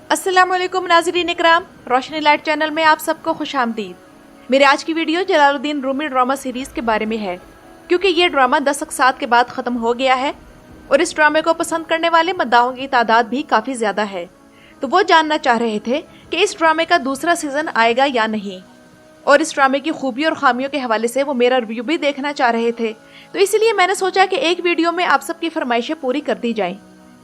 अस्सलाम वालेकुम नाज़रीन इकराम, रोशनी लाइट चैनल में आप सबको खुशामदीद। मेरे आज की video Jalaluddin Rumi drama series के बारे में है, क्योंकि ये ड्रामा 10 अक़सात के बाद ख़त्म हो गया है और इस ड्रामे को पसंद करने वाले मद्दाहों की तादाद भी काफ़ी ज़्यादा है। तो वो जानना चाह रहे थे कि इस ड्रामे का दूसरा सीज़न आएगा या नहीं, और इस ड्रामे की खूबी और खामियों के हवाले से वो मेरा रिव्यू भी देखना चाह रहे थे। तो इसलिए मैंने सोचा कि एक वीडियो में आप सबकी फरमाइशें पूरी कर दी जाएं।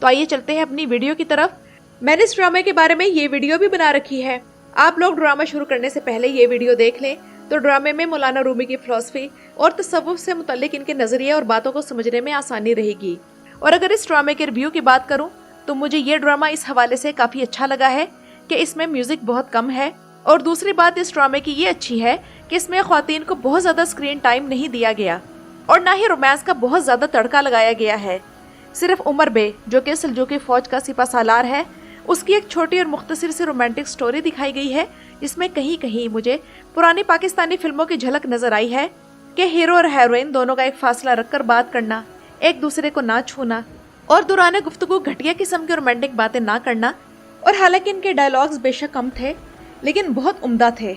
तो आइए चलते हैं अपनी वीडियो की तरफ। मैंने इस ड्रामे के बारे में ये वीडियो भी बना रखी है। आप लोग ड्रामा शुरू करने से पहले ये वीडियो देख लें तो ड्रामे में मौलाना रूमी की फ़िलॉसफी और तसव्वुफ़ से मुतल्लिक इनके नज़रिए और बातों को समझने में आसानी रहेगी। और अगर इस ड्रामे के रिव्यू की बात करूं तो मुझे ये ड्रामा इस हवाले से काफ़ी अच्छा लगा है कि इसमें म्यूज़िक बहुत कम है, और दूसरी बात इस ड्रामे की ये अच्छी है कि इसमें ख़वातीन को बहुत ज़्यादा स्क्रीन टाइम नहीं दिया गया और ना ही रोमांस का बहुत ज़्यादा तड़का लगाया गया है। सिर्फ उमर बे, जो कि सल्जूकी फ़ौज का सिपा सालार है, उसकी एक छोटी और मुख्तसर सी रोमांटिक स्टोरी दिखाई गई है, जिसमें कहीं कहीं मुझे पुरानी पाकिस्तानी फिल्मों की झलक नजर आई है कि हीरो और हीरोइन दोनों का एक फासला रखकर बात करना, एक दूसरे को ना छूना और दौरान गुफ्तगू घटिया किस्म की रोमांटिक बातें ना करना। और हालांकि इनके डायलॉग्स बेशक कम थे लेकिन बहुत उम्दा थे।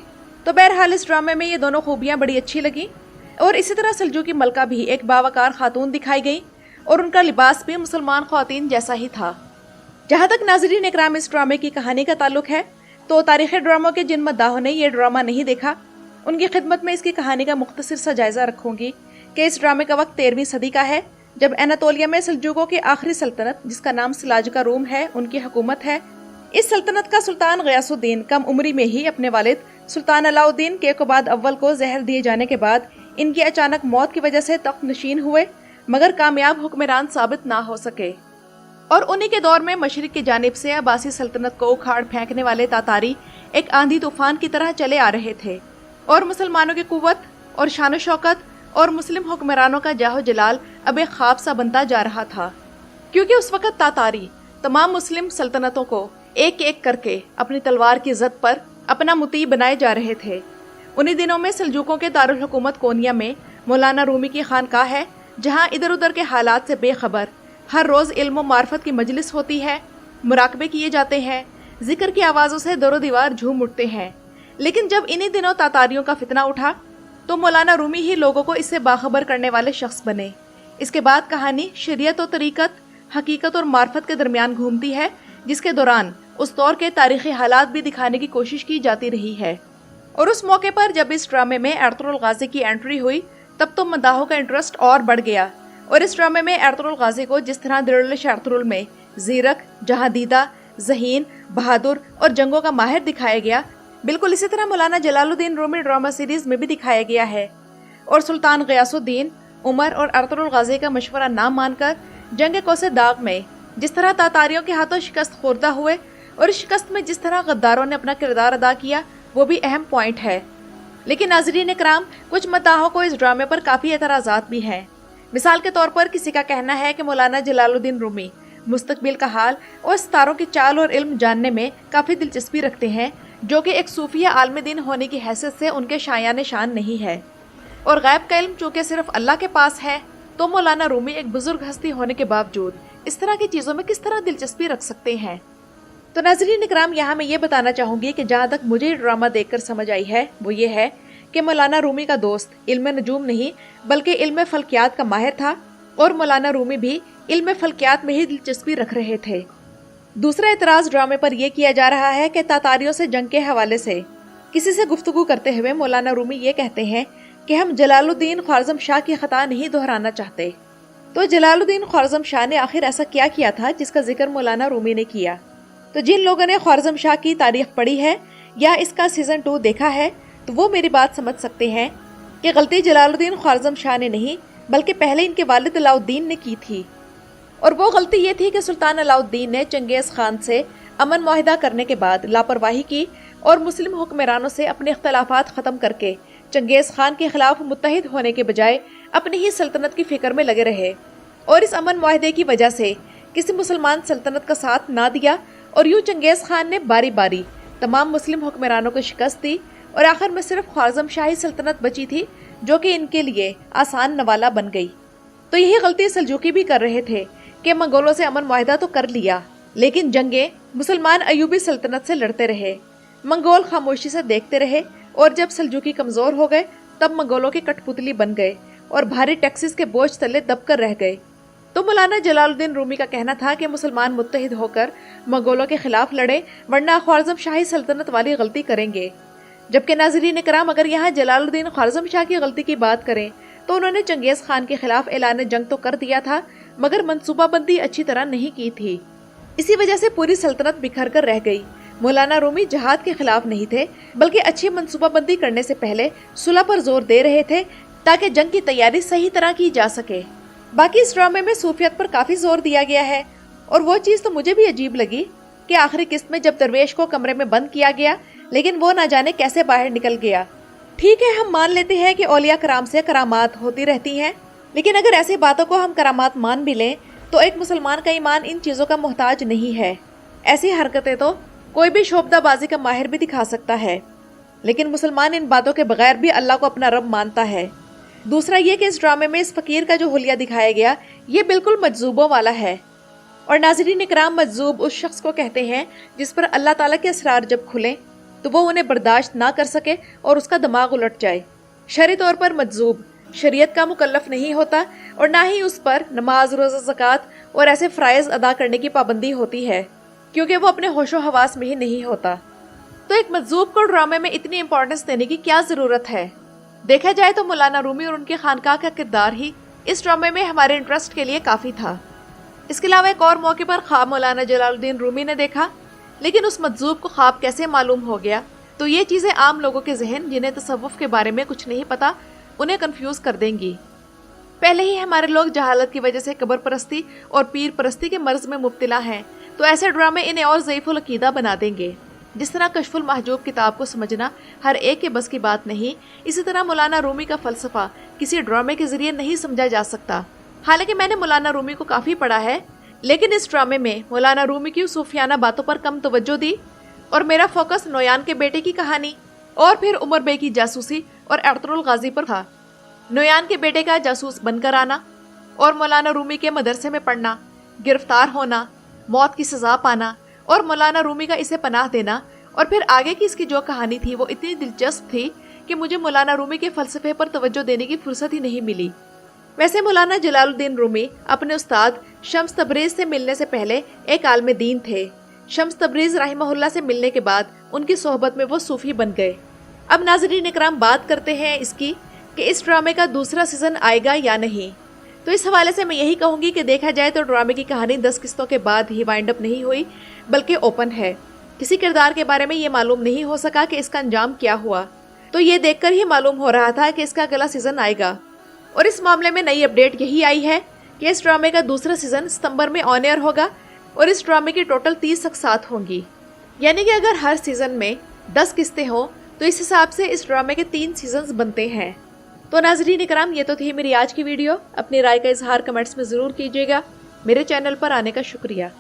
तो बहरहाल इस ड्रामे में ये दोनों खूबियाँ बड़ी अच्छी लगी। और इसी तरह सल्जूकी मलका भी एक बावकार खातून दिखाई गई और उनका लिबास भी मुसलमान ख्वातीन जैसा ही था। जहाँ तक नाज़रीन इकराम इस ड्रामे की कहानी का ताल्लुक है तो तारीख़ी ड्रामों के जिन मद्दाहों ने ये ड्रामा नहीं देखा उनकी खिदमत में इसकी कहानी का मुख्तसर सा जायज़ा रखूँगी कि इस ड्रामे का वक्त 13वीं सदी का है, जब एनातोलिया में सल्जूकों की आखिरी सल्तनत, जिसका नाम सलाजुका रूम है, उनकी हुकूमत है। इस सल्तनत का सुल्तान गयासुद्दीन कम उम्री में ही अपने वालिद सुल्तान अलाउद्दीन केकोबाद अव्वल को जहर दिए जाने के बाद इनकी अचानक मौत की वजह से तख्त नशीन हुए, मगर कामयाब हुक्मरान साबित ना हो सके। और उन्हीं के दौर में मशरिक की जानिब से अब्बासी सल्तनत को उखाड़ फेंकने वाले तातारी एक आंधी तूफान की तरह चले आ रहे थे, और मुसलमानों की कुव्वत और शान शौकत और मुस्लिम हुक्मरानों का जाहो जलाल अब एक ख्वाब सा बनता जा रहा था, क्योंकि उस वक़्त तातारी तमाम मुस्लिम सल्तनतों को एक एक करके अपनी तलवार की ज़द पर अपना मुती बनाए जा रहे थे। उन्हीं दिनों में सल्जूकों के दारुल हुकूमत कोनिया में मौलाना रूमी की खानकाह है, जहाँ इधर उधर के हालात से बेखबर हर रोज़ इल्म व मार्फत की मजलिस होती है, मुराकबे किए जाते हैं, जिक्र की आवाज़ों से दरो दीवार झूम उठते हैं। लेकिन जब इन्हीं दिनों तातारियों का फितना उठा तो मौलाना रूमी ही लोगों को इससे बाखबर करने वाले शख्स बने। इसके बाद कहानी शरीयत और तरीक़त, हकीकत और मार्फत के दरमियान घूमती है, जिसके दौरान उस दौर के तारीख़ी हालात भी दिखाने की कोशिश की जाती रही है। और उस मौके पर जब इस ड्रामे में अर्तुगरुल गाज़ी की एंट्री हुई तब तो मद्दाहों का इंटरेस्ट और बढ़ गया। और इस ड्रामे में अर्तुगरुल गाज़ी को जिस तरह दिल-ए-इश्क अर्तुगरुल में ज़ीरक, जहांदीदा, ज़हीन, बहादुर और जंगों का माहिर दिखाया गया, बिल्कुल इसी तरह मौलाना जलालुद्दीन रूमी ड्रामा सीरीज़ में भी दिखाया गया है। और सुल्तान गयासुद्दीन, उमर और अर्तुगरुल गाज़ी का मशवरा ना मानकर जंग कोसे दाग में जिस तरह तातारियों के हाथों शिकस्त खोर्दा हुए और इस शिकस्त में जिस तरह गद्दारों ने अपना किरदार अदा किया, वो भी अहम पॉइंट है। लेकिन नाज़रीन इकराम, कुछ मद्दाहों को इस ड्रामे पर काफ़ी एतराज़ात भी हैं। मिसाल के तौर पर किसी का कहना है कि मौलाना जलालुद्दीन रूमी मुस्तकबिल का हाल और सितारों की चाल और इल्म जानने में काफ़ी दिलचस्पी रखते हैं, जो कि एक सूफिया आलम दीन होने की हैसियत से उनके शायान शान नहीं है। और गैब का इल्म चूँकि सिर्फ अल्लाह के पास है, तो मौलाना रूमी एक बुजुर्ग हस्ती होने के बावजूद इस तरह की चीज़ों में किस तरह दिलचस्पी रख सकते हैं। तो नाज़रीन इकराम, यहाँ मैं ये बताना चाहूँगी कि जहाँ तक मुझे ड्रामा देखकर समझ आई है वो ये है कि मौलाना रूमी का दोस्त इल्म नजूम नहीं बल्कि इल्म फल्कियात का माहिर था, और मौलाना रूमी भी इल्म फल्कियात में ही दिलचस्पी रख रहे थे। दूसरा एतराज़ ड्रामे पर यह किया जा रहा है कि तातारियों से जंग के हवाले से किसी से गुफ्तगू करते हुए मौलाना रूमी ये कहते हैं कि हम जलालुद्दीन ख्वारज़म शाह की ख़ता नहीं दोहराना चाहते। तो जलालुद्दीन ख्वारज़म शाह ने आखिर ऐसा क्या किया था जिसका जिक्र मौलाना रूमी ने किया? तो जिन लोगों ने ख्वारज़म शाह की तारीख पढ़ी है या इसका सीज़न 2 देखा है तो वो मेरी बात समझ सकते हैं कि गलती जलालुद्दीन ख्वारज़म शाह ने नहीं बल्कि पहले इनके वालिद अलाउद्दीन ने की थी। और वो गलती ये थी कि सुल्तान अलाउद्दीन ने चंगेज़ खान से अमन मुआहिदा करने के बाद लापरवाही की और मुस्लिम हुक्मरानों से अपने इख्तलाफात ख़त्म करके चंगेज़ खान के खिलाफ मुत्तहिद होने के बजाय अपनी ही सल्तनत की फ़िक्र में लगे रहे, और इस अमन मुआहिदे की वजह से किसी मुसलमान सल्तनत का साथ ना दिया, और यूँ चंगेज़ खान ने बारी बारी तमाम मुस्लिम हुक्मरानों को शिकस्त दी और आखिर में सिर्फ ख्वारज़म शाही सल्तनत बची थी, जो कि इनके लिए आसान नवाला बन गई। तो यही गलती सल्जूकी भी कर रहे थे कि मंगोलों से अमन मुआहिदा तो कर लिया, लेकिन जंगे मुसलमान अयूबी सल्तनत से लड़ते रहे। मंगोल खामोशी से देखते रहे और जब सल्जूकी कमजोर हो गए तब मंगोलों की कठपुतली बन गए और भारी टैक्सेस के बोझ तले दबकर रह गए। तो मौलाना जलालुद्दीन रूमी का कहना था कि मुसलमान मुत्तहिद होकर मंगोलों के खिलाफ लड़े वरना ख्वारिज़म शाही सल्तनत वाली गलती करेंगे। जबकि नाज़रीन इकराम, अगर यहाँ जलालुद्दीन ख्वारिज़म शाह की गलती की बात करें तो उन्होंने चंगेज़ खान के खिलाफ ऐलान जंग तो कर दिया था मगर मंसूबाबंदी अच्छी तरह नहीं की थी। इसी वजह से पूरी सल्तनत बिखर कर रह गई। मौलाना रूमी जहाद के खिलाफ नहीं थे बल्कि अच्छी मंसूबाबंदी करने से पहले सुलह पर जोर दे रहे थे ताकि जंग की तैयारी सही तरह की जा सके। बाकी इस ड्रामे में सूफियत पर काफी जोर दिया गया है और वो चीज तो मुझे भी अजीब लगी कि आखिरी किस्त में जब दरवेश को कमरे में बंद किया गया लेकिन वो ना जाने कैसे बाहर निकल गया। ठीक है, हम मान लेते हैं कि औलिया कराम से करामात होती रहती हैं, लेकिन अगर ऐसी बातों को हम करामात मान भी लें तो एक मुसलमान का ईमान इन चीजों का मोहताज नहीं है। ऐसी हरकतें तो कोई भी शोबदाबाजी का माहिर भी दिखा सकता है, लेकिन मुसलमान इन बातों के बगैर भी अल्लाह को अपना रब मानता है। दूसरा ये कि इस ड्रामे में इस फकीर का जो हुलिया दिखाया गया ये बिल्कुल मजजूबों वाला है। और नाज़रीन इकराम, मजजूब उस शख्स को कहते हैं जिस पर अल्लाह ताला के असरार जब खुले तो वो उन्हें बर्दाश्त ना कर सके और उसका दिमाग उलट जाए। शरई तौर पर मजजूब शरीयत का मुकल्लफ नहीं होता और ना ही उस पर नमाज, रोज़ा, ज़कात और ऐसे फ़राइज़ अदा करने की पाबंदी होती है क्योंकि वो अपने होशो हवास में ही नहीं होता। तो एक मजजूब को ड्रामे में इतनी इम्पोर्टेंस देने की क्या ज़रूरत है? देखा जाए तो मौलाना रूमी और उनके खानकाह का किरदार ही इस ड्रामे में हमारे इंटरेस्ट के लिए काफ़ी था। इसके अलावा एक और मौके पर ख्वाब मौलाना जलालुद्दीन रूमी ने देखा, लेकिन उस मजजूब को ख्वाब कैसे मालूम हो गया, तो ये चीज़ें आम लोगों के जहन जिन्हें तसव्वुफ के बारे में कुछ नहीं पता उन्हें कंफ्यूज कर देंगी। पहले ही हमारे लोग जहालत की वजह से कब्र परस्ती और पीर परस्ती के मर्ज में मुब्तला हैं, तो ऐसे ड्रामे इन्हें और ज़ईफ़ुल अक़ीदा बना देंगे। जिस तरह कश्फुल महजूब किताब को समझना हर एक के बस की बात नहीं, इसी तरह मौलाना रूमी का फ़लसफ़ा किसी ड्रामे के ज़रिए नहीं समझा जा सकता। हालांकि मैंने मौलाना रूमी को काफ़ी पढ़ा है, लेकिन इस ड्रामे में मौलाना रूमी की सूफियाना बातों पर कम तवज्जो दी और मेरा फोकस नोयान के बेटे की कहानी और फिर उमर बे की जासूसी और अरतुरुल गाजी पर था। नोयान के बेटे का जासूस बनकर आना और मौलाना रूमी के मदरसे में पढ़ना, गिरफ्तार होना, मौत की सज़ा पाना और मौलाना रूमी का इसे पनाह देना, और फिर आगे की इसकी जो कहानी थी वो इतनी दिलचस्प थी कि मुझे मौलाना रूमी के फ़लसफ़े पर तवज्जो देने की फुर्सत ही नहीं मिली। वैसे मौलाना जलालुद्दीन रूमी अपने उस्ताद शम्स तबरेज़ से मिलने से पहले एक आलिम दीन थे। शम्स तबरेज़ रहमहुल्लाह से मिलने के बाद उनकी सोहबत में वो सूफ़ी बन गए। अब नाज़रीन इकराम, बात करते हैं इसकी कि इस ड्रामे का दूसरा सीज़न आएगा या नहीं। तो इस हवाले से मैं यही कहूँगी कि देखा जाए तो ड्रामे की कहानी 10 किस्तों के बाद ही वाइंड अप नहीं हुई बल्कि ओपन है। किसी किरदार के बारे में ये मालूम नहीं हो सका कि इसका अंजाम क्या हुआ, तो ये देखकर ही मालूम हो रहा था कि इसका अगला सीज़न आएगा। और इस मामले में नई अपडेट यही आई है कि इस ड्रामे का दूसरा सीज़न सितंबर में ऑन एयर होगा और इस ड्रामे की टोटल 30 अक़सात होंगी। यानी कि अगर हर सीज़न में 10 किस्तें हों तो इस हिसाब से इस ड्रामे के 3 सीजन्स बनते हैं। तो नाज़रीन इकराम, ये तो थी मेरी आज की वीडियो। अपनी राय का इजहार कमेंट्स में ज़रूर कीजिएगा। मेरे चैनल पर आने का शुक्रिया।